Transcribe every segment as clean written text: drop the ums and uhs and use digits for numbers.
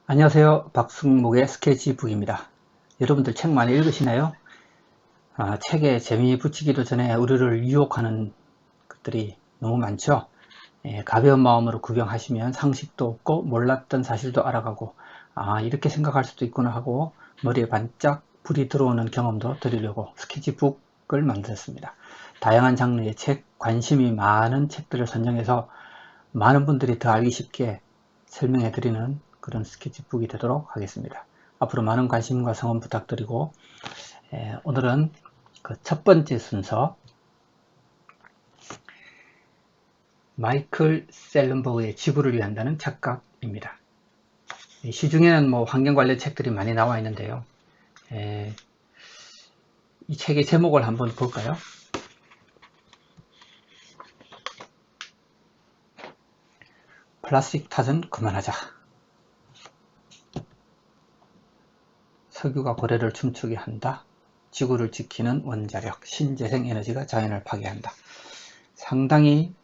안녕하세요. 박승목의 스케치북입니다. 여러분들 책 많이 읽으시나요? 책에 재미 붙이기도 전에 우리를 유혹하는 것들이 너무 많죠. 가벼운 마음으로 구경하시면 상식도 없고 몰랐던 사실도 알아가고 이렇게 생각할 수도 있구나 하고 머리에 반짝 불이 들어오는 경험도 드리려고 스케치북을 만들었습니다. 다양한 장르의 책, 관심이 많은 책들을 선정해서 많은 분들이 더 알기 쉽게 설명해 드리는 그런 스케치북이 되도록 하겠습니다. 앞으로 많은 관심과 성원 부탁드리고, 오늘은 그 첫 번째 순서, 마이클 셀른버그의 지구를 위한다는 착각입니다. 시중에는 뭐 환경 관련 책들이 많이 나와 있는데요. 이 책의 제목을 한번 볼까요? 플라스틱 탓은 그만하자. 석유가 고래를 춤추게 한다. 지구를 지키는 원자력, 신재생 에너지가 자연을 파괴한다. 상당히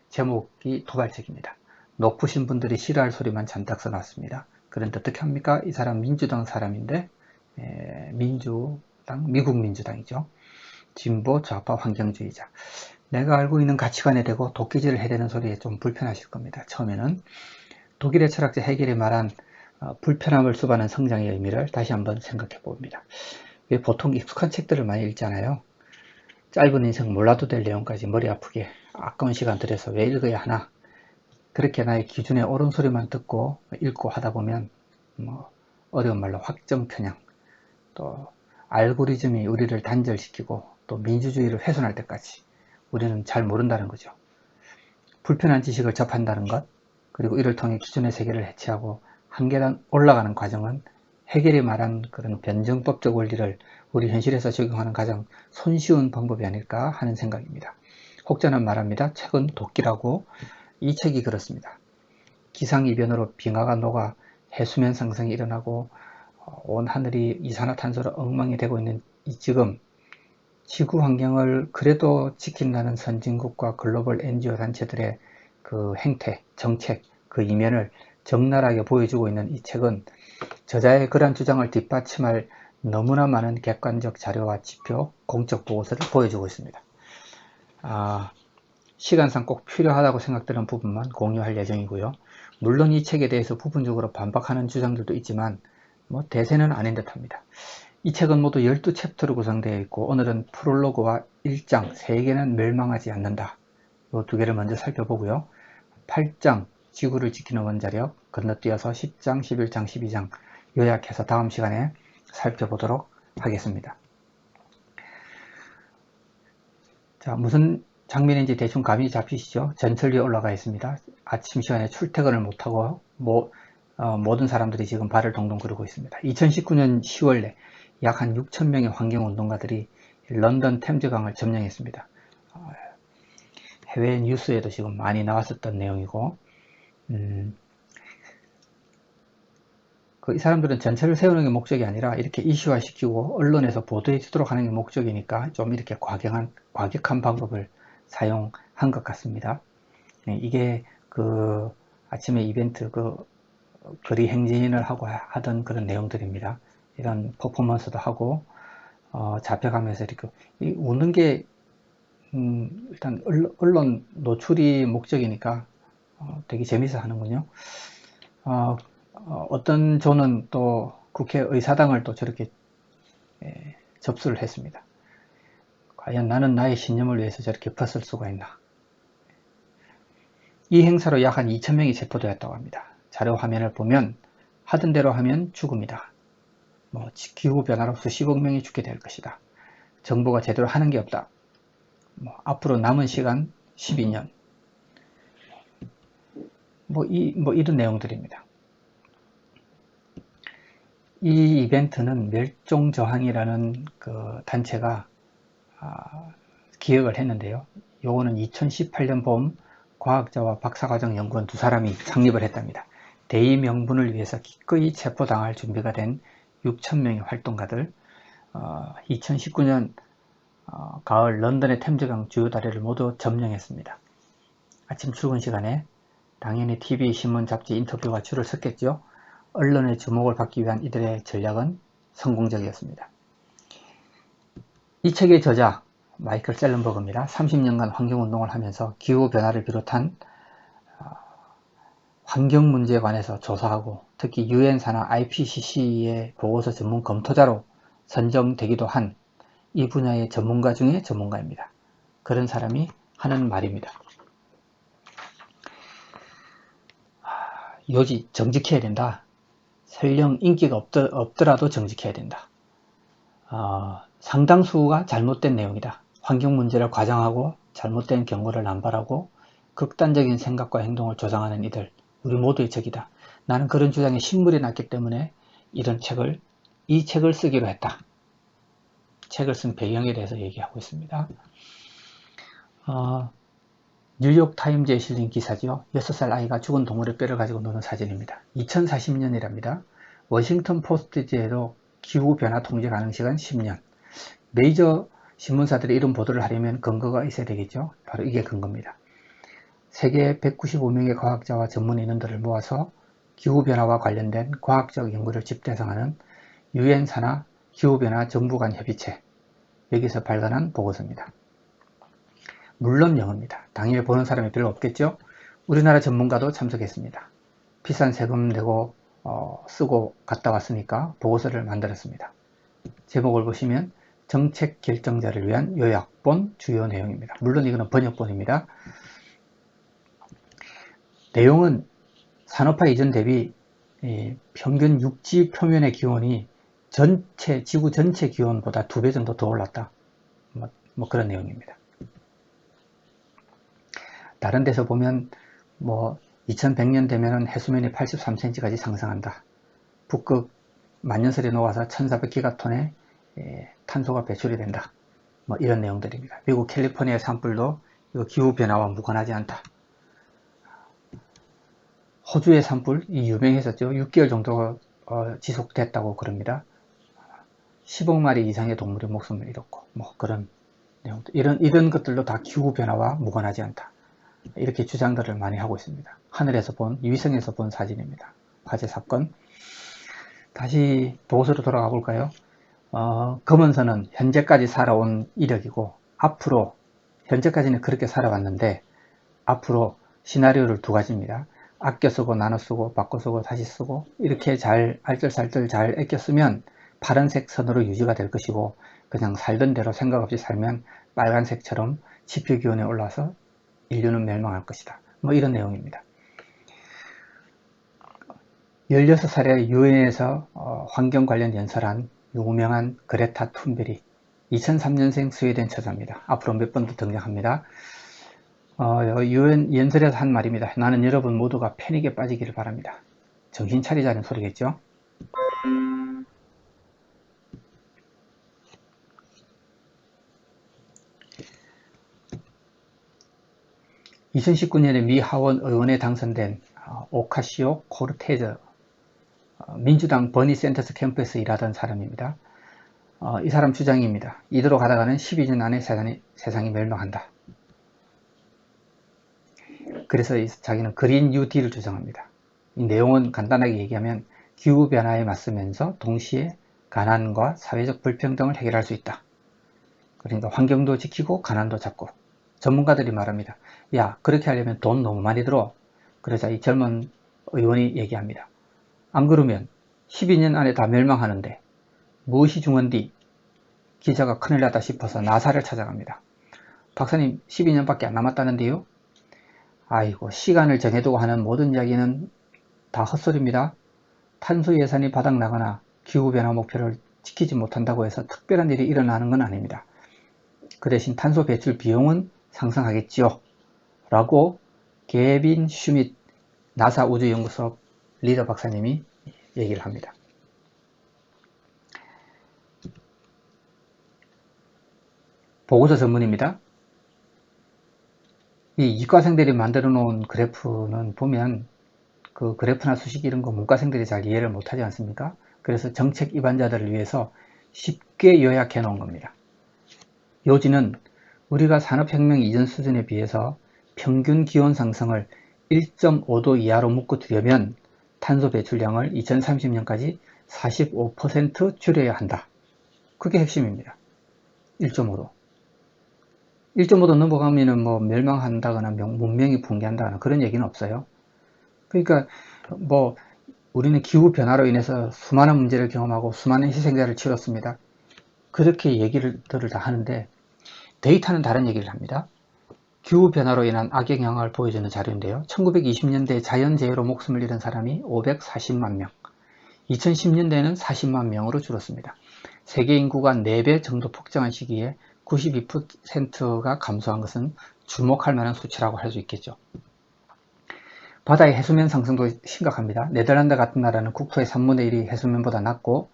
제목이 도발적입니다. 높으신 분들이 싫어할 소리만 잔뜩 써놨습니다. 그런데 어떻게 합니까? 이 사람 민주당 사람인데, 미국 민주당이죠. 진보 좌파 환경주의자. 내가 알고 있는 가치관에 대고 도끼질을 해대는 소리에 좀 불편하실 겁니다. 처음에는 독일의 철학자 해겔이 말한 불편함을 수반한 성장의 의미를 다시 한번 생각해 봅니다. 왜 보통 익숙한 책들을 많이 읽잖아요. 짧은 인생 몰라도 될 내용까지 머리 아프게 아까운 시간 들여서 왜 읽어야 하나. 그렇게 나의 기준에 옳은 소리만 듣고 읽고 하다 보면 어려운 말로 확정 편향, 또 알고리즘이 우리를 단절시키고 또 민주주의를 훼손할 때까지 우리는 잘 모른다는 거죠. 불편한 지식을 접한다는 것, 그리고 이를 통해 기존의 세계를 해체하고 한 계단 올라가는 과정은 해겔이 말한 그런 변증법적 원리를 우리 현실에서 적용하는 가장 손쉬운 방법이 아닐까 하는 생각입니다. 혹자는 말합니다. 책은 도끼라고. 이 책이 그렇습니다. 기상이변으로 빙하가 녹아 해수면 상승이 일어나고 온 하늘이 이산화탄소로 엉망이 되고 있는 이 지금 지구 환경을 그래도 지킨다는 선진국과 글로벌 NGO 단체들의 그 행태, 정책, 그 이면을 적나라하게 보여주고 있는 이 책은 저자의 그러한 주장을 뒷받침할 너무나 많은 객관적 자료와 지표, 공적 보고서를 보여주고 있습니다. 시간상 꼭 필요하다고 생각되는 부분만 공유할 예정이고요. 물론 이 책에 대해서 부분적으로 반박하는 주장들도 있지만 대세는 아닌 듯합니다. 이 책은 모두 12챕터로 구성되어 있고 오늘은 프롤로그와 1장, 세계는 멸망하지 않는다. 이 두 개를 먼저 살펴보고요. 8장, 지구를 지키는 원자력, 건너뛰어서 10장, 11장, 12장 요약해서 다음 시간에 살펴보도록 하겠습니다. 자, 무슨 장면인지 대충 감이 잡히시죠? 전철기에 올라가 있습니다. 아침 시간에 출퇴근을 못하고 모든 사람들이 지금 발을 동동 구르고 있습니다. 2019년 10월에 약 한 6,000명의 환경운동가들이 런던 템즈강을 점령했습니다. 해외 뉴스에도 지금 많이 나왔었던 내용이고 이 사람들은 전철을 세우는 게 목적이 아니라 이렇게 이슈화 시키고 언론에서 보도해 주도록 하는 게 목적이니까 좀 이렇게 과격한 방법을 사용한 것 같습니다. 이게 그 아침에 이벤트 거리 행진을 하고 하던 그런 내용들입니다. 이런 퍼포먼스도 하고 잡혀가면서 이렇게 웃는 게 일단 언론 노출이 목적이니까 되게 재밌어 하는군요. 어떤 조는 또 국회의사당을 또 저렇게 접수를 했습니다. 과연 나는 나의 신념을 위해서 저렇게 벗을 수가 있나. 이 행사로 약 한 2,000명이 체포되었다고 합니다. 자료 화면을 보면 하던 대로 하면 죽음이다. 기후변화로 수십억 명이 죽게 될 것이다. 정부가 제대로 하는 게 없다. 앞으로 남은 시간 12년. 이런 내용들입니다. 이 이벤트는 멸종저항이라는 그 단체가 기획을 했는데요. 요거는 2018년 봄 과학자와 박사과정 연구원 두 사람이 창립을 했답니다. 대의 명분을 위해서 기꺼이 체포당할 준비가 된 6,000명의 활동가들. 2019년 가을 런던의 템즈강 주요 다리를 모두 점령했습니다. 아침 출근 시간에 당연히 TV, 신문, 잡지, 인터뷰가 줄을 섰겠죠. 언론의 주목을 받기 위한 이들의 전략은 성공적이었습니다. 이 책의 저자 마이클 셀른버그입니다. 30년간 환경운동을 하면서 기후변화를 비롯한 환경 문제에 관해서 조사하고 특히 유엔사나 IPCC의 보고서 전문 검토자로 선정되기도 한 이 분야의 전문가 중에 전문가입니다. 그런 사람이 하는 말입니다. 요지 정직해야 된다. 설령 인기가 없더라도 정직해야 된다. 상당수가 잘못된 내용이다. 환경 문제를 과장하고 잘못된 경고를 남발하고 극단적인 생각과 행동을 조장하는 이들, 우리 모두의 적이다. 나는 그런 주장에 신물이 났기 때문에 이 책을 쓰기로 했다. 책을 쓴 배경에 대해서 얘기하고 있습니다. 뉴욕타임즈에 실린 기사지요. 6살 아이가 죽은 동물의 뼈를 가지고 노는 사진입니다. 2040년이랍니다. 워싱턴 포스트지에도 기후변화 통제 가능 시간 10년. 메이저 신문사들이 이런 보도를 하려면 근거가 있어야 되겠죠. 바로 이게 근거입니다. 세계 195명의 과학자와 전문인원들을 모아서 기후변화와 관련된 과학적 연구를 집대성하는 유엔사나 기후변화 정부 간 협의체, 여기서 발간한 보고서입니다. 물론 영어입니다. 당일 보는 사람이 별로 없겠죠. 우리나라 전문가도 참석했습니다. 비싼 세금 내고 쓰고 갔다 왔으니까 보고서를 만들었습니다. 제목을 보시면 정책 결정자를 위한 요약본 주요 내용입니다. 물론 이거는 번역본입니다. 내용은 산업화 이전 대비 평균 육지 표면의 기온이 지구 전체 기온보다 2배 정도 더 올랐다. 뭐 그런 내용입니다. 다른 데서 보면 2100년 되면 해수면이 83cm까지 상승한다. 북극 만년설이 녹아서 1400기가톤의 탄소가 배출이 된다. 이런 내용들입니다. 미국 캘리포니아 산불도 기후변화와 무관하지 않다. 호주의 산불이 유명했었죠. 6개월 정도 지속됐다고 그럽니다. 10억 마리 이상의 동물의 목숨을 잃었고 그런 내용들, 이런 것들도 다 기후변화와 무관하지 않다. 이렇게 주장들을 많이 하고 있습니다. 하늘에서 위성에서 본 사진입니다. 화재 사건. 다시 보고서로 돌아가 볼까요? 검은선은 현재까지 살아온 이력이고 앞으로 현재까지는 그렇게 살아왔는데 앞으로 시나리오를 2가지입니다. 아껴 쓰고 나눠 쓰고 바꿔 쓰고 다시 쓰고 이렇게 잘 알뜰살뜰 잘 아껴 쓰면 파란색 선으로 유지가 될 것이고 그냥 살던 대로 생각 없이 살면 빨간색처럼 지표기온에 올라서 인류는 멸망할 것이다. 이런 내용입니다. 16살에 유엔에서 환경 관련 연설한 유명한 그레타 툰베리, 2003년생 스웨덴 처자입니다. 앞으로 몇 번 더 등장합니다. 유엔 연설에서 한 말입니다. 나는 여러분 모두가 패닉에 빠지기를 바랍니다. 정신 차리자는 소리겠죠. 2019년에 미 하원 의원에 당선된 오카시오 코르테즈, 민주당 버니 샌더스 캠프에서 일하던 사람입니다. 이 사람 주장입니다. 이대로 가다가는 12년 안에 세상이 멸망한다. 그래서 자기는 그린 뉴딜을 주장합니다. 이 내용은 간단하게 얘기하면 기후변화에 맞서면서 동시에 가난과 사회적 불평등을 해결할 수 있다. 그러니까 환경도 지키고 가난도 잡고. 전문가들이 말합니다. 야, 그렇게 하려면 돈 너무 많이 들어. 그러자 이 젊은 의원이 얘기합니다. 안 그러면 12년 안에 다 멸망하는데 무엇이 중헌디? 기자가 큰일 났다 싶어서 나사를 찾아갑니다. 박사님, 12년밖에 안 남았다는데요? 아이고, 시간을 정해두고 하는 모든 이야기는 다 헛소리입니다. 탄소 예산이 바닥나거나 기후변화 목표를 지키지 못한다고 해서 특별한 일이 일어나는 건 아닙니다. 그 대신 탄소 배출 비용은 상승하겠지요. 라고 게빈 슈밋 나사 우주연구소 리더 박사님이 얘기를 합니다. 보고서 전문입니다. 이 이과생들이 만들어 놓은 그래프는 보면 그 그래프나 수식 이런 거 문과생들이 잘 이해를 못하지 않습니까? 그래서 정책 입안자들을 위해서 쉽게 요약해 놓은 겁니다. 요지는 우리가 산업혁명 이전 수준에 비해서 평균 기온 상승을 1.5도 이하로 묶어두려면 탄소 배출량을 2030년까지 45% 줄여야 한다. 그게 핵심입니다. 1.5도. 1.5도 넘어가면은 뭐 멸망한다거나 문명이 붕괴한다거나 그런 얘기는 없어요. 그러니까 뭐 우리는 기후 변화로 인해서 수많은 문제를 경험하고 수많은 희생자를 치렀습니다. 그렇게 얘기를 다 하는데 데이터는 다른 얘기를 합니다. 기후 변화로 인한 악영향을 보여주는 자료인데요. 1920년대 자연재해로 목숨을 잃은 사람이 540만 명, 2010년대에는 40만 명으로 줄었습니다. 세계 인구가 4배 정도 폭증한 시기에 92%가 감소한 것은 주목할 만한 수치라고 할 수 있겠죠. 바다의 해수면 상승도 심각합니다. 네덜란드 같은 나라는 국토의 3분의 1이 해수면보다 낮고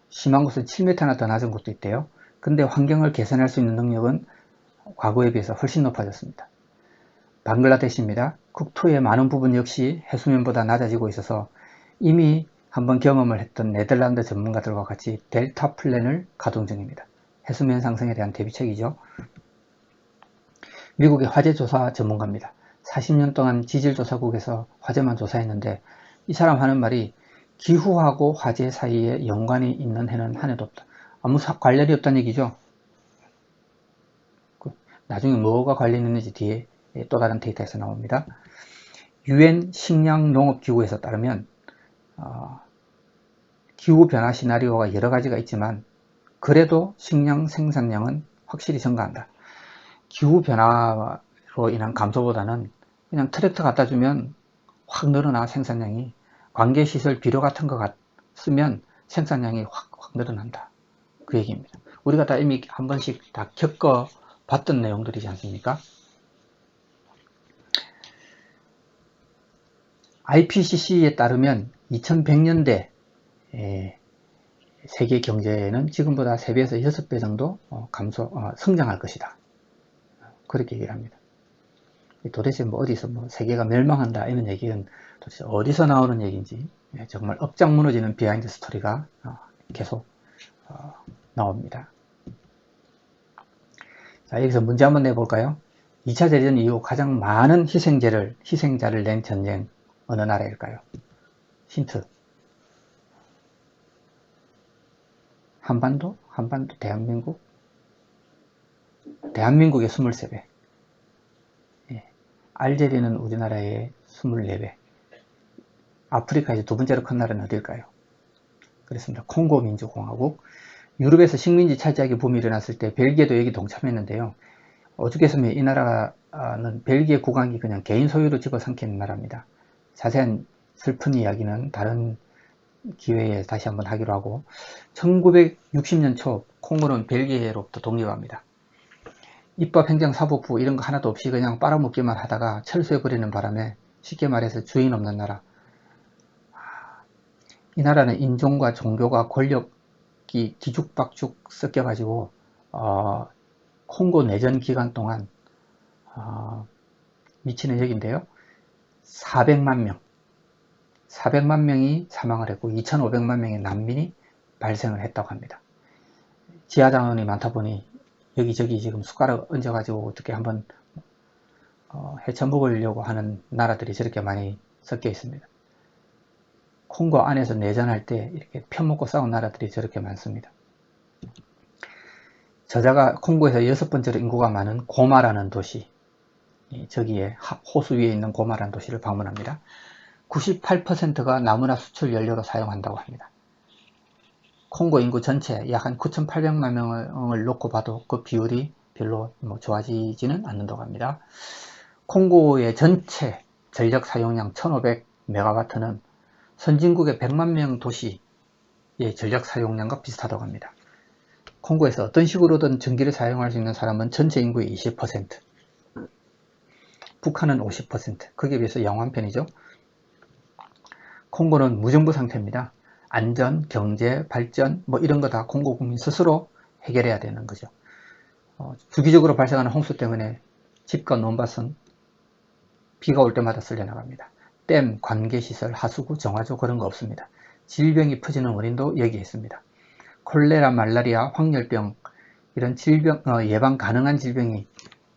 심한 곳은 7m나 더 낮은 곳도 있대요. 근데 환경을 개선할 수 있는 능력은 과거에 비해서 훨씬 높아졌습니다. 방글라데시입니다. 국토의 많은 부분 역시 해수면보다 낮아지고 있어서 이미 한번 경험을 했던 네덜란드 전문가들과 같이 델타 플랜을 가동 중입니다. 해수면 상승에 대한 대비책이죠. 미국의 화재조사 전문가입니다. 40년 동안 지질조사국에서 화재만 조사했는데 이 사람 하는 말이 기후하고 화재 사이에 연관이 있는 해는 한 해도 없다. 아무 관련이 없다는 얘기죠. 나중에 뭐가 관련이 있는지 뒤에 또 다른 데이터에서 나옵니다. UN 식량농업기구에서 따르면 기후변화 시나리오가 여러 가지가 있지만 그래도 식량 생산량은 확실히 증가한다. 기후변화로 인한 감소보다는 그냥 트랙터 갖다 주면 확 늘어나 생산량이, 관계시설 비료 같은 거 쓰면 생산량이 확 늘어난다. 그 얘기입니다. 우리가 다 이미 한 번씩 다 겪어봤던 내용들이지 않습니까? IPCC에 따르면 2100년대 세계 경제는 지금보다 3배에서 6배 정도 성장할 것이다. 그렇게 얘기를 합니다. 도대체 뭐 어디서 세계가 멸망한다 이런 얘기는 도대체 어디서 나오는 얘기인지 정말 엎장 무너지는 비하인드 스토리가 계속 나옵니다. 자, 여기서 문제 한번 내볼까요? 2차 대전 이후 가장 많은 희생자를 낸 전쟁 어느 나라일까요? 힌트. 한반도? 대한민국? 대한민국의 23배. 알제리는 우리나라의 24배. 아프리카에서 두 번째로 큰 나라는 어딜까요? 그렇습니다. 콩고 민주공화국. 유럽에서 식민지 차지하기 붐이 일어났을 때 벨기에도 여기 동참했는데요. 오죽했으면 이 나라는 벨기에 국왕이 그냥 개인 소유로 집어삼킨 나라입니다. 자세한 슬픈 이야기는 다른 기회에 다시 한번 하기로 하고, 1960년 초 콩고는 벨기에로부터 독립합니다. 입법, 행정, 사법부 이런 거 하나도 없이 그냥 빨아먹기만 하다가 철수해버리는 바람에 쉽게 말해서 주인 없는 나라. 이 나라는 인종과 종교가 권력이 뒤죽박죽 섞여가지고 콩고 내전 기간 동안 위치는 여기인데요. 400만 명이 사망을 했고 2,500만 명의 난민이 발생을 했다고 합니다. 지하자원이 많다 보니 여기저기 지금 숟가락 얹어가지고 어떻게 한번 헤쳐먹으려고 하는 나라들이 저렇게 많이 섞여 있습니다. 콩고 안에서 내전할 때 이렇게 편먹고 싸운 나라들이 저렇게 많습니다. 저자가 콩고에서 6번째로 인구가 많은 고마라는 도시, 저기에 호수 위에 있는 고마라는 도시를 방문합니다. 98%가 나무나 수출 연료로 사용한다고 합니다. 콩고 인구 전체 약 한 9,800만 명을 놓고 봐도 그 비율이 별로 좋아지지는 않는다고 합니다. 콩고의 전체 전력 사용량 1,500메가와트는 선진국의 100만 명 도시의 전력 사용량과 비슷하다고 합니다. 콩고에서 어떤 식으로든 전기를 사용할 수 있는 사람은 전체 인구의 20%, 북한은 50%, 거기에 비해서 영한 편이죠. 콩고는 무정부 상태입니다. 안전, 경제, 발전 이런 거 다 콩고 국민 스스로 해결해야 되는 거죠. 주기적으로 발생하는 홍수 때문에 집과 논밭은 비가 올 때마다 쓸려나갑니다. 댐, 관계시설, 하수구, 정화조 그런 거 없습니다. 질병이 퍼지는 원인도 여기에 있습니다. 콜레라, 말라리아, 황열병 이런 질병, 예방 가능한 질병이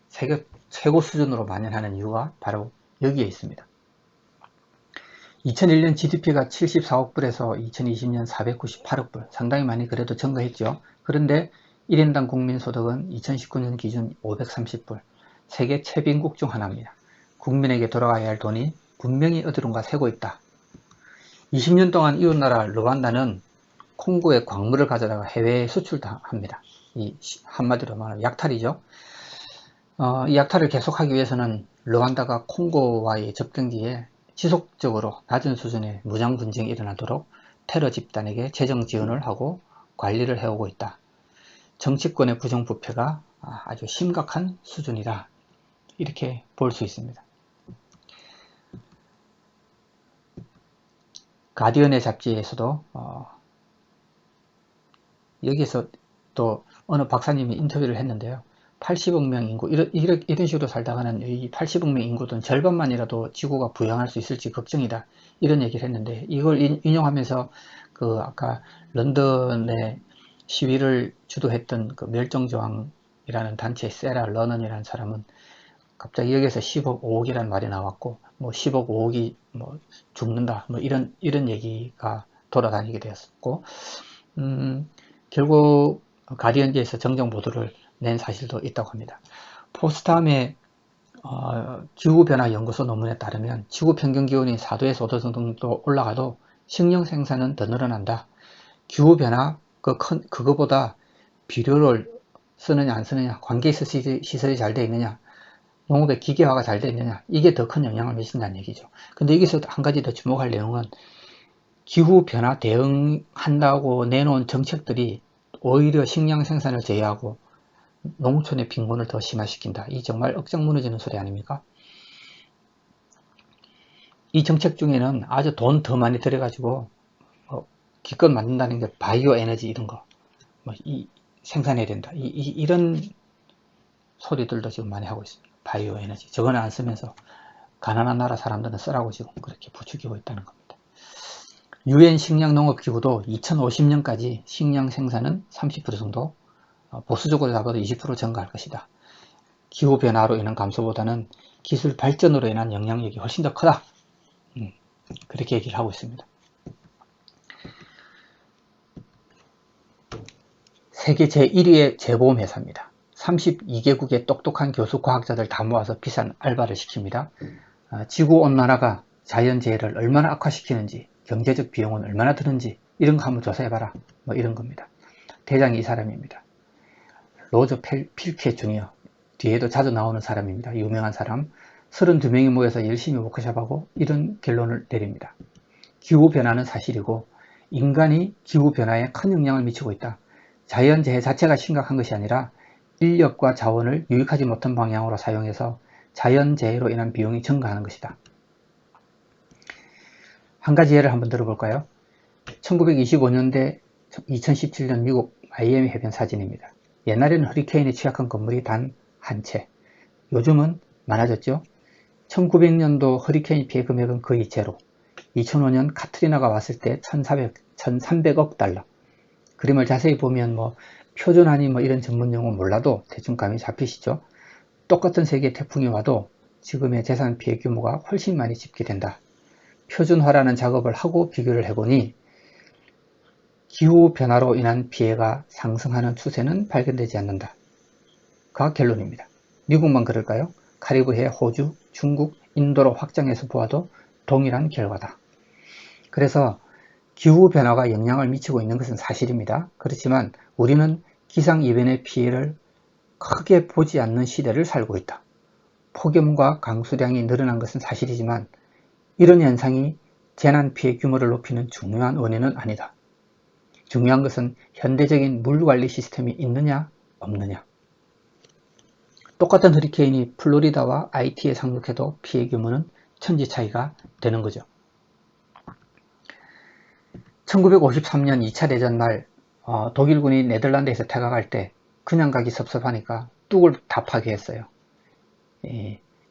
세계 최고 수준으로 만연하는 이유가 바로 여기에 있습니다. 2001년 GDP가 74억 불에서 2020년 498억 불, 상당히 많이 그래도 증가했죠. 그런데 1인당 국민소득은 2019년 기준 530불, 세계 최빈국 중 하나입니다. 국민에게 돌아가야 할 돈이 분명히 어디론가 새고 있다. 20년 동안 이웃나라 르완다는 콩고의 광물을 가져다가 해외에 수출합니다. 이 한마디로 말하면 약탈이죠. 이 약탈을 계속하기 위해서는 르완다가 콩고와의 접경지에 지속적으로 낮은 수준의 무장 분쟁이 일어나도록 테러 집단에게 재정 지원을 하고 관리를 해오고 있다. 정치권의 부정부패가 아주 심각한 수준이다. 이렇게 볼 수 있습니다. 가디언의 잡지에서도 여기서 또 어느 박사님이 인터뷰를 했는데요. 80억 명 인구, 이런 식으로 살다가는 이 80억 명 인구든 절반만이라도 지구가 부양할 수 있을지 걱정이다. 이런 얘기를 했는데, 이걸 인용하면서 아까 런던의 시위를 주도했던 그 멸종저항이라는 단체 세라 러넌이라는 사람은 갑자기 여기서 10억, 5억이라는 말이 나왔고, 뭐 10억, 5억이 뭐 죽는다, 뭐 이런 얘기가 돌아다니게 되었고, 결국 가디언지에서 정정 보도를 낸 사실도 있다고 합니다. 포스탐의 기후변화연구소 논문에 따르면 지구 평균기온이 4도에서 5도 정도 올라가도 식량 생산은 더 늘어난다. 기후변화 그거보다 비료를 쓰느냐 안 쓰느냐, 관계시설이 잘 되어 있느냐, 농업의 기계화가 잘 되어 있느냐, 이게 더 큰 영향을 미친다는 얘기죠. 근데 여기서 한 가지 더 주목할 내용은 기후변화 대응한다고 내놓은 정책들이 오히려 식량 생산을 제외하고 농촌의 빈곤을 더 심화시킨다. 이 정말 억장 무너지는 소리 아닙니까? 이 정책 중에는 아주 돈 더 많이 들여가지고 기껏 만든다는 게 바이오 에너지 이런 거 생산해야 된다. 이런 소리들도 지금 많이 하고 있습니다. 바이오 에너지 저거는 안 쓰면서 가난한 나라 사람들은 쓰라고 지금 그렇게 부추기고 있다는 겁니다. UN 식량농업기구도 2050년까지 식량 생산은 30% 정도, 보수적으로 잡아도 20% 증가할 것이다. 기후변화로 인한 감소보다는 기술 발전으로 인한 영향력이 훨씬 더 크다. 그렇게 얘기를 하고 있습니다. 세계 제1위의 제보험회사입니다. 32개국의 똑똑한 교수 과학자들 다 모아서 비싼 알바를 시킵니다. 지구온난화가 자연재해를 얼마나 악화시키는지, 경제적 비용은 얼마나 드는지 이런 거 한번 조사해봐라. 뭐 이런 겁니다. 대장이 이 사람입니다. 로저 필케 주니어, 뒤에도 자주 나오는 사람입니다. 유명한 사람. 32명이 모여서 열심히 워크숍하고 이런 결론을 내립니다. 기후변화는 사실이고 인간이 기후변화에 큰 영향을 미치고 있다. 자연재해 자체가 심각한 것이 아니라 인력과 자원을 유익하지 못한 방향으로 사용해서 자연재해로 인한 비용이 증가하는 것이다. 한 가지 예를 한번 들어볼까요? 1925년대 2017년 미국 마이애미 해변 사진입니다. 옛날에는 허리케인에 취약한 건물이 단 한 채, 요즘은 많아졌죠. 1900년도 허리케인 피해 금액은 거의 제로, 2005년 카트리나가 왔을 때 1300억 달러. 그림을 자세히 보면 표준안이 이런 전문 용어 몰라도 대충 감이 잡히시죠. 똑같은 세계의 태풍이 와도 지금의 재산 피해 규모가 훨씬 많이 집계된다. 표준화라는 작업을 하고 비교를 해보니 기후변화로 인한 피해가 상승하는 추세는 발견되지 않는다. 가 결론입니다. 미국만 그럴까요? 카리브해, 호주, 중국, 인도로 확장해서 보아도 동일한 결과다. 그래서 기후변화가 영향을 미치고 있는 것은 사실입니다. 그렇지만 우리는 기상이변의 피해를 크게 보지 않는 시대를 살고 있다. 폭염과 강수량이 늘어난 것은 사실이지만 이런 현상이 재난 피해 규모를 높이는 중요한 원인은 아니다. 중요한 것은 현대적인 물관리 시스템이 있느냐 없느냐. 똑같은 허리케인이 플로리다와 IT에 상륙해도 피해 규모는 천지 차이가 되는 거죠. 1953년 2차 대전 말 독일군이 네덜란드에서 퇴각할 때 그냥 가기 섭섭하니까 뚝을 다 파괴했어요.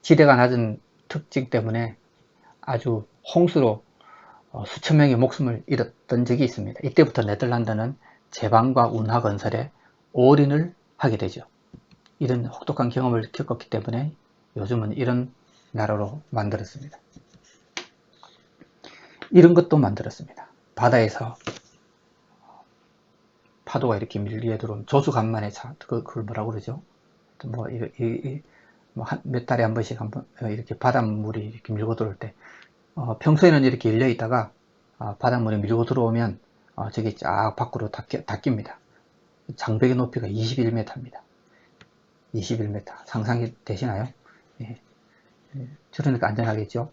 지대가 낮은 특징 때문에 아주 홍수로 수천 명의 목숨을 잃었던 적이 있습니다. 이때부터 네덜란드는 제방과 운하 건설에 올인을 하게 되죠. 이런 혹독한 경험을 겪었기 때문에 요즘은 이런 나라로 만들었습니다. 이런 것도 만들었습니다. 바다에서 파도가 이렇게 밀리에 들어오면 조수간만의 차, 그걸 뭐라고 그러죠? 뭐, 몇 달에 한 번씩 이렇게 바닷물이 이렇게 밀고 들어올 때, 평소에는 이렇게 열려 있다가, 바닷물이 밀고 들어오면, 저게 쫙 밖으로 닦입니다. 장벽의 높이가 21m입니다. 21m. 상상이 되시나요? 예. 저러니까 안전하겠죠?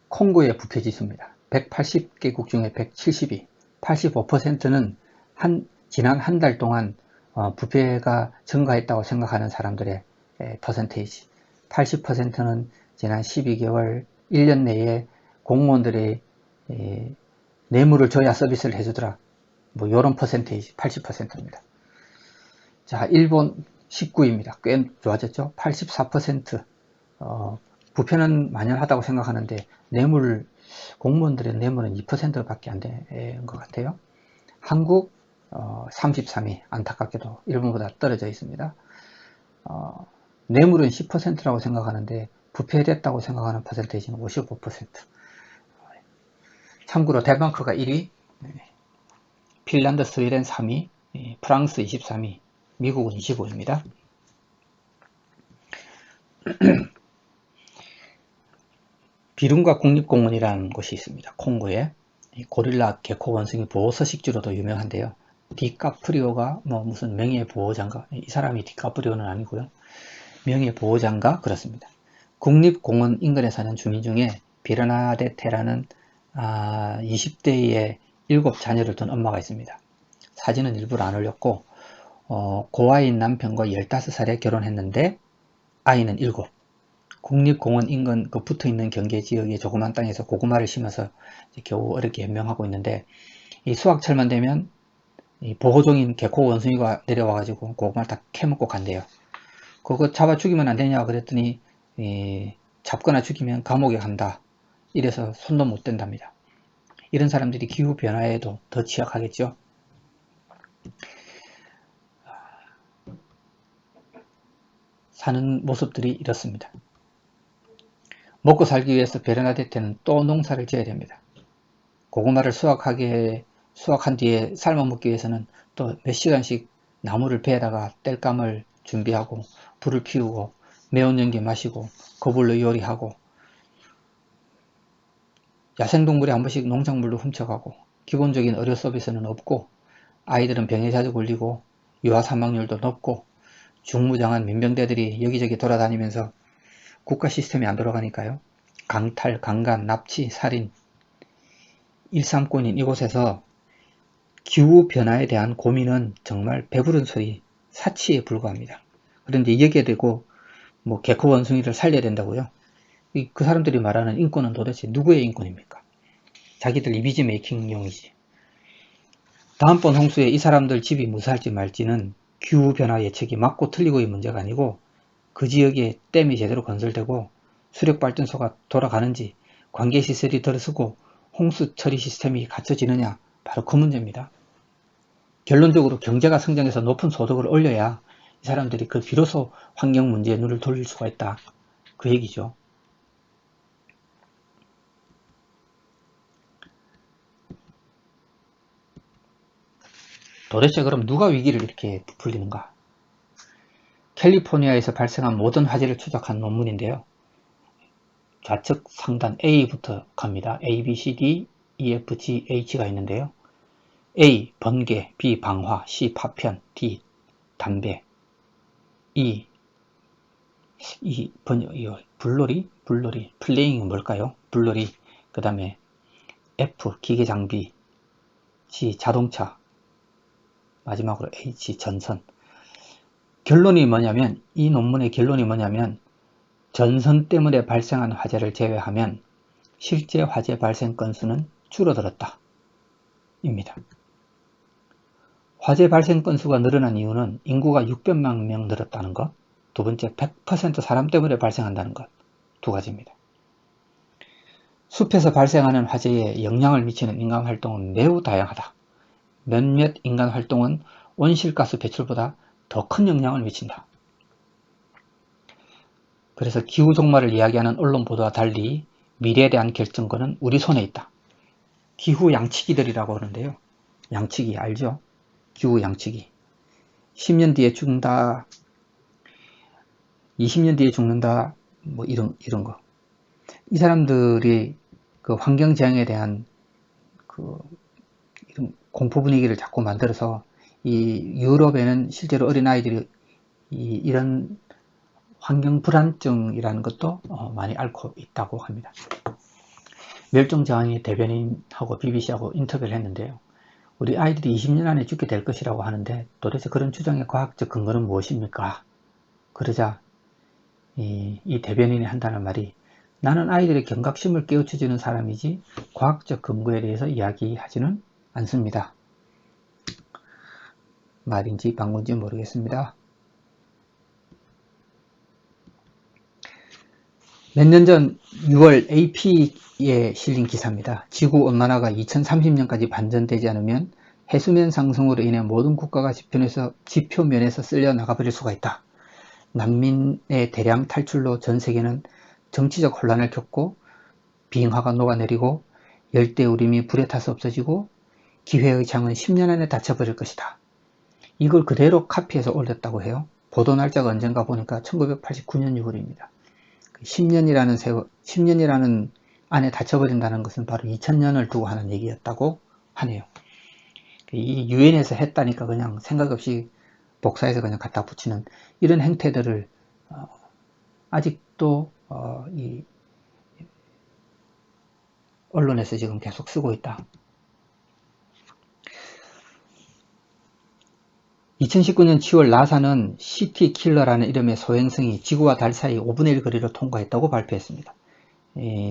콩고의 부패지수입니다. 180개국 중에 170위, 85%는 지난 한 달 동안 부패가 증가했다고 생각하는 사람들의 퍼센테이지, 80%는 지난 12개월, 1년 내에 공무원들의 뇌물을 줘야 서비스를 해주더라. 뭐 요런 퍼센테이지 80%입니다. 자, 일본 19위입니다. 꽤 좋아졌죠? 84%. 부패는 만연하다고 생각하는데 공무원들의 뇌물은 2%밖에 안 되는 것 같아요. 한국 33위, 안타깝게도 일본보다 떨어져 있습니다. 뇌물은 10%라고 생각하는데 부패됐다고 생각하는 퍼센테이지는 55%. 참고로 덴마크가 1위, 핀란드, 스웨덴 3위, 프랑스 23위, 미국은 25위입니다. 비룬가 국립공원이라는 곳이 있습니다. 콩고에. 고릴라, 개코, 원숭이 보호 서식지로도 유명한데요. 디카프리오가 무슨 명예보호자인가? 이 사람이 디카프리오는 아니고요. 명예보호자인가? 그렇습니다. 국립공원 인근에 사는 주민 중에 베르나데테라는 20대의 7자녀를 둔 엄마가 있습니다. 사진은 일부러 안 올렸고 고아인 남편과 15살에 결혼했는데 아이는 7. 국립공원 인근 붙어있는 경계지역의 조그만 땅에서 고구마를 심어서 겨우 어렵게 연명하고 있는데, 이 수확철만 되면 이 보호종인 개코 원숭이가 내려와가지고 고구마를 다 캐먹고 간대요. 그거 잡아 죽이면 안 되냐 그랬더니 잡거나 죽이면 감옥에 간다. 이래서 손도 못 댄답니다. 이런 사람들이 기후변화에도 더 취약하겠죠. 사는 모습들이 이렇습니다. 먹고 살기 위해서 베르나데테는 또 농사를 지어야 됩니다. 고구마를 수확한 뒤에 삶아 먹기 위해서는 또 몇 시간씩 나무를 베다가 땔감을 준비하고 불을 피우고 매운 연기 마시고 거불로 요리하고, 야생동물이 한 번씩 농작물도 훔쳐가고 기본적인 의료 서비스는 없고 아이들은 병에 자주 걸리고 유아 사망률도 높고 중무장한 민병대들이 여기저기 돌아다니면서 국가 시스템이 안 돌아가니까요. 강탈, 강간, 납치, 살인, 일삼권인 이곳에서 기후변화에 대한 고민은 정말 배부른 소리, 사치에 불과합니다. 그런데 여기에 대고 개코 원숭이를 살려야 된다고요? 그 사람들이 말하는 인권은 도대체 누구의 인권입니까? 자기들 이미지 메이킹용이지. 다음번 홍수에 이 사람들 집이 무사할지 말지는 기후변화 예측이 맞고 틀리고의 문제가 아니고 그 지역에 댐이 제대로 건설되고 수력발전소가 돌아가는지 관계시설이 들어서고 홍수 처리 시스템이 갖춰지느냐, 바로 그 문제입니다. 결론적으로 경제가 성장해서 높은 소득을 올려야 이 사람들이 비로소 환경 문제에 눈을 돌릴 수가 있다, 그 얘기죠. 도대체 그럼 누가 위기를 이렇게 부풀리는가? 캘리포니아에서 발생한 모든 화재를 추적한 논문인데요. 좌측 상단 A부터 갑니다. A, B, C, D, E, F, G, H가 있는데요. A. 번개, B. 방화, C. 파편, D. 담배, E. 불놀이, 플레잉은 뭘까요? 불놀이. 그 다음에 F. 기계장비, G. 자동차, 마지막으로 H. 전선. 결론이 뭐냐면, 이 논문의 결론이 뭐냐면, 전선 때문에 발생한 화재를 제외하면 실제 화재 발생 건수는 줄어들었다, 입니다. 화재 발생 건수가 늘어난 이유는 인구가 600만 명 늘었다는 것, 두 번째 100% 사람 때문에 발생한다는 것, 두 가지입니다. 숲에서 발생하는 화재에 영향을 미치는 인간 활동은 매우 다양하다. 몇몇 인간 활동은 온실가스 배출보다 더 큰 영향을 미친다. 그래서 기후 종말을 이야기하는 언론 보도와 달리 미래에 대한 결정권은 우리 손에 있다. 기후 양치기들이라고 하는데요. 양치기 알죠? 기후 양치기. 10년 뒤에 죽는다, 20년 뒤에 죽는다, 뭐 이런 거. 이 사람들이 그 환경재앙에 대한 이런 공포 분위기를 자꾸 만들어서 이 유럽에는 실제로 어린아이들이 이런 환경 불안증이라는 것도 많이 앓고 있다고 합니다. 멸종자원이 대변인하고 BBC하고 인터뷰를 했는데요. 우리 아이들이 20년 안에 죽게 될 것이라고 하는데 도대체 그런 주장의 과학적 근거는 무엇입니까? 그러자 이 대변인이 한다는 말이 나는 아이들의 경각심을 깨우쳐주는 사람이지 과학적 근거에 대해서 이야기하지는 않습니다. 말인지 방문인지 모르겠습니다. 몇 년 전 6월 AP에 실린 기사입니다. 지구온난화가 2030년까지 반전되지 않으면 해수면 상승으로 인해 모든 국가가 지표면에서 쓸려 나가버릴 수가 있다. 난민의 대량 탈출로 전 세계는 정치적 혼란을 겪고 빙하가 녹아내리고 열대우림이 불에 타서 없어지고 기회의 창은 10년 안에 닫혀버릴 것이다. 이걸 그대로 카피해서 올렸다고 해요. 보도 날짜가 언젠가 보니까 1989년 6월입니다. 10년이라는 안에 닫혀버린다는 것은 바로 2000년을 두고 하는 얘기였다고 하네요. 이 유엔에서 했다니까 그냥 생각 없이 복사해서 그냥 갖다 붙이는 이런 행태들을 아직도 이 언론에서 지금 계속 쓰고 있다. 2019년 7월 나사는 시티킬러라는 이름의 소행성이 지구와 달 사이 5분의 1 거리를 통과했다고 발표했습니다.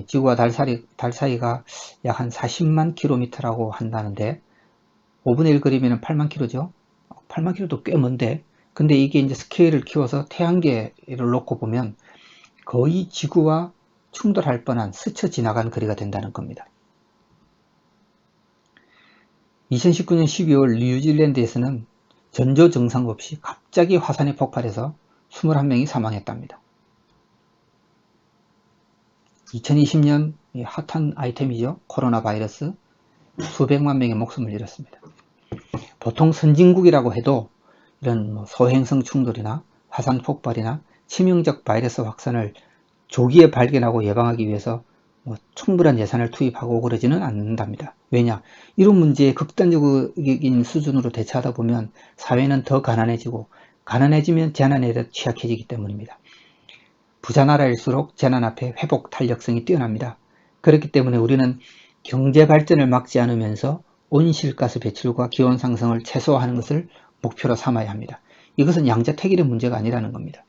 지구와 달 사이가 약 한 40만 킬로미터라고 한다는데 5분의 1 거리면 8만 킬로죠. 8만 킬로도 꽤 먼데 근데 이게 이제 스케일을 키워서 태양계를 놓고 보면 거의 지구와 충돌할 뻔한 스쳐 지나간 거리가 된다는 겁니다. 2019년 12월 뉴질랜드에서는 전조 증상 없이 갑자기 화산이 폭발해서 21명이 사망했답니다. 2020년 핫한 아이템이죠. 코로나 바이러스 수백만 명의 목숨을 잃었습니다. 보통 선진국이라고 해도 이런 소행성 충돌이나 화산 폭발이나 치명적 바이러스 확산을 조기에 발견하고 예방하기 위해서 충분한 예산을 투입하고 그러지는 않는답니다. 왜냐? 이런 문제에 극단적인 수준으로 대처하다 보면 사회는 더 가난해지고 가난해지면 재난에 대해 취약해지기 때문입니다. 부자 나라일수록 재난 앞에 회복 탄력성이 뛰어납니다. 그렇기 때문에 우리는 경제 발전을 막지 않으면서 온실가스 배출과 기온 상승을 최소화하는 것을 목표로 삼아야 합니다. 이것은 양자택일의 문제가 아니라는 겁니다.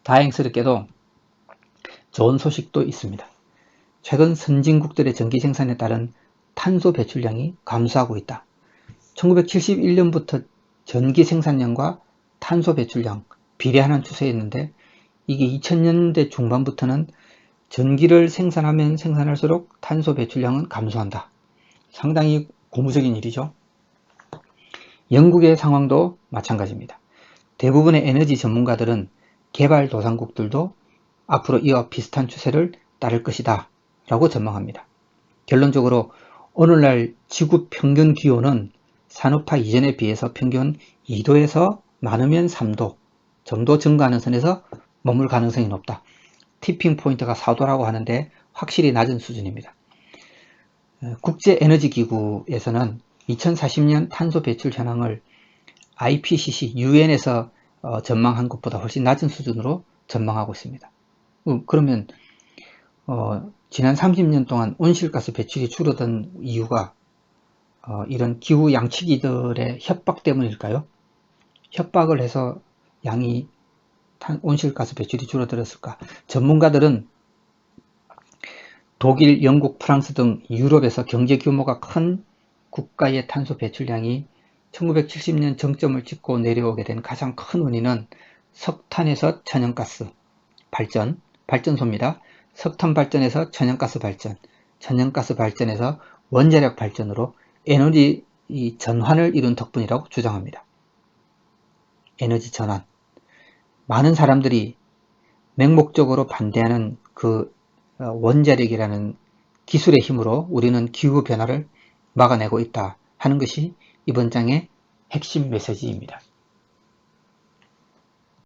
다행스럽게도 좋은 소식도 있습니다. 최근 선진국들의 전기 생산에 따른 탄소 배출량이 감소하고 있다. 1971년부터 전기 생산량과 탄소 배출량 비례하는 추세였는데 이게 2000년대 중반부터는 전기를 생산하면 생산할수록 탄소 배출량은 감소한다. 상당히 고무적인 일이죠. 영국의 상황도 마찬가지입니다. 대부분의 에너지 전문가들은 개발도상국들도 앞으로 이와 비슷한 추세를 따를 것이다 라고 전망합니다. 결론적으로 오늘날 지구 평균 기온은 산업화 이전에 비해서 평균 2도에서 많으면 3도 정도 증가하는 선에서 머물 가능성이 높다. 티핑 포인트가 4도라고 하는데 확실히 낮은 수준입니다. 국제에너지기구에서는 2040년 탄소 배출 현황을 IPCC, UN에서 전망한 것보다 훨씬 낮은 수준으로 전망하고 있습니다. 그러면 지난 30년 동안 온실가스 배출이 줄어든 이유가 이런 기후 양치기들의 협박 때문일까요? 협박을 해서 온실가스 배출이 줄어들었을까? 전문가들은 독일, 영국, 프랑스 등 유럽에서 경제 규모가 큰 국가의 탄소 배출량이 1970년 정점을 찍고 내려오게 된 가장 큰 원인은 석탄에서 천연가스 발전소입니다. 석탄 발전에서 천연가스 발전, 천연가스 발전에서 원자력 발전으로 에너지 전환을 이룬 덕분이라고 주장합니다. 에너지 전환, 많은 사람들이 맹목적으로 반대하는 그 원자력이라는 기술의 힘으로 우리는 기후변화를 막아내고 있다 하는 것이 이번 장의 핵심 메시지입니다.